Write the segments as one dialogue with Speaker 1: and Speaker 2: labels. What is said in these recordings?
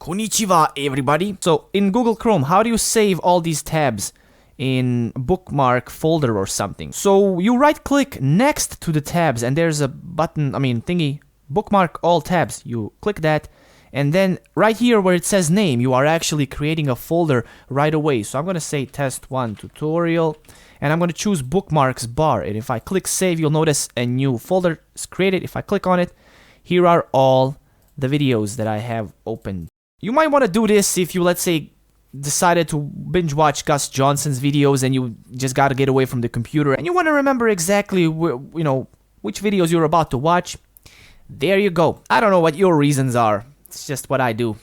Speaker 1: Konnichiwa, everybody. So in Google Chrome, how do you save all these tabs in bookmark folder or something? So you right click next to the tabs and there's a button, thingy, bookmark all tabs. You click that and then right here where it says name, you are actually creating a folder right away. So I'm going to say test1 tutorial and I'm going to choose bookmarks bar. And if I click save, you'll notice a new folder is created. If I click on it, here are all the videos that I have opened. You might want to do this if you, let's say, decided to binge watch Gus Johnson's videos and you just got to get away from the computer and you want to remember exactly which videos you're about to watch. There you go. I don't know what your reasons are. It's just what I do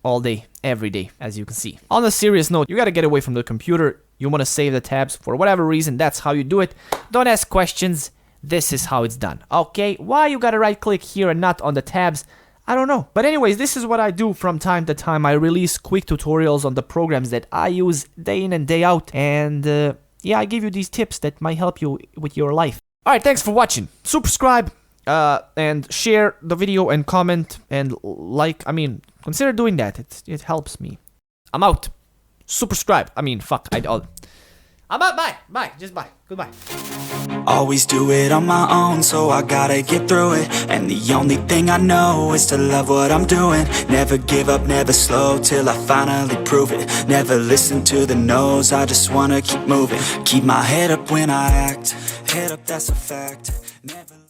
Speaker 1: all day, every day, as you can see. On a serious note, you got to get away from the computer. You want to save the tabs for whatever reason. That's how you do it. Don't ask questions. This is how it's done. Okay, why you got to right click here and not on the tabs? I don't know. But anyways, this is what I do from time to time. I release quick tutorials on the programs that I use day in and day out. And yeah, I give you these tips that might help you with your life. Alright, thanks for watching. Subscribe and share the video and comment and like. Consider doing that. It helps me. I'm out. Subscribe. Fuck. I'm out. Bye. Just bye. Goodbye.
Speaker 2: Always do it on my own, so I gotta get through it. And the only thing I know is to love what I'm doing. Never give up, never slow, till I finally prove it. Never listen to the no's, I just wanna keep moving. Keep my head up when I act, head up, that's a fact. Never